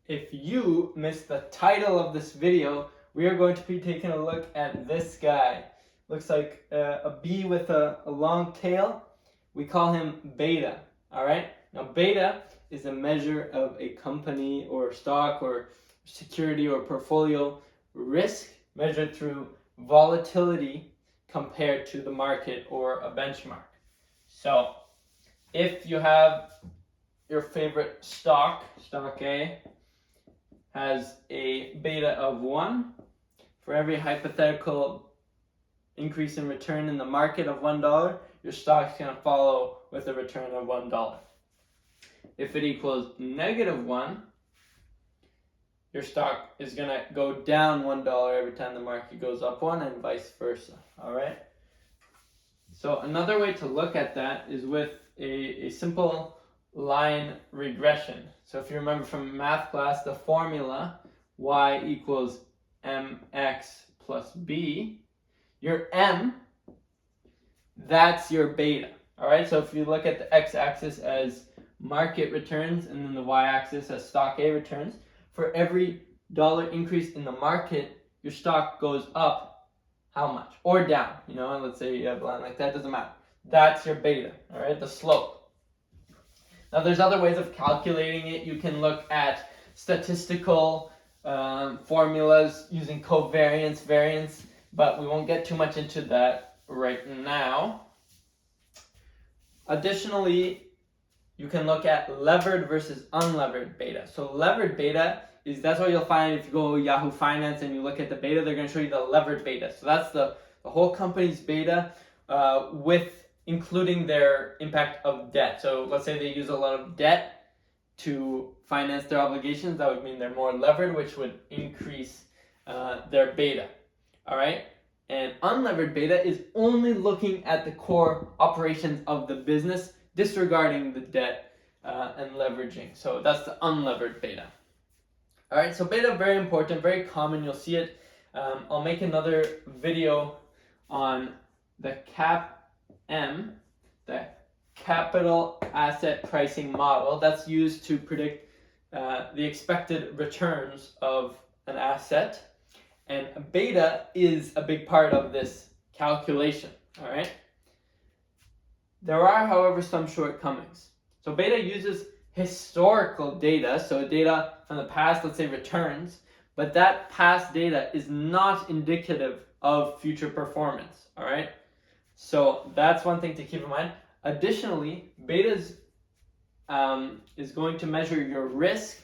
If you missed the title of this video, we are going to be taking a look at this guy. Looks like a bee with a long tail. We call him beta, all right? Now, beta is a measure of a company or stock or security or portfolio risk measured through volatility compared to the market or a benchmark. So, if you have your favorite stock A, has a beta of 1. For every hypothetical increase in return in the market of $1, your stock's going to follow with a return of $1. If it equals -1, your stock is going to go down $1 every time the market goes up 1, and vice versa. All right? So another way to look at that is with a simple line regression. So if you remember from math class, the formula y equals mx plus b, your m, that's your beta. All right, so if you look at the x-axis as market returns and then the y-axis as stock A returns, for every dollar increase in the market, your stock goes up how much? Or down, and let's say you have a line like that, doesn't matter. That's your beta, all right, the slope. Now, there's other ways of calculating it. You can look at statistical formulas using covariance, variance, but we won't get too much into that right now. Additionally, you can look at levered versus unlevered beta. So levered beta that's what you'll find if you go Yahoo Finance and you look at the beta, they're going to show you the levered beta. So that's the whole company's beta with including their impact of debt. So let's say they use a lot of debt to finance their obligations. That would mean they're more levered, which would increase their beta. All right? And unlevered beta is only looking at the core operations of the business, disregarding the debt and leveraging. So that's the unlevered beta. All right, so beta, very important, very common. You'll see it. I'll make another video on the CAPM, the capital asset pricing model. That's used to predict the expected returns of an asset. And beta is a big part of this calculation, all right? There are, however, some shortcomings. So beta uses historical data, so data from the past, let's say returns, but that past data is not indicative of future performance, all right? So that's one thing to keep in mind. Additionally, beta is going to measure your risk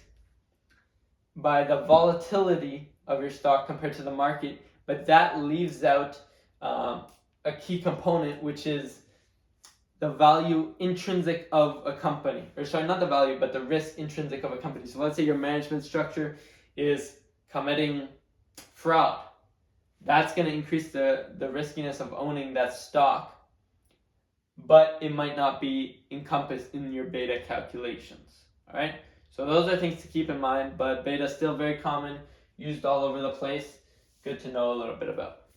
by the volatility of your stock compared to the market, but that leaves out a key component, which is the value intrinsic of a company. Or sorry, not the value, but the risk intrinsic of a company. So let's say your management structure is committing fraud. That's going to increase the riskiness of owning that stock, but it might not be encompassed in your beta calculations. All right? So those are things to keep in mind, but beta is still very common, used all over the place. Good to know a little bit about.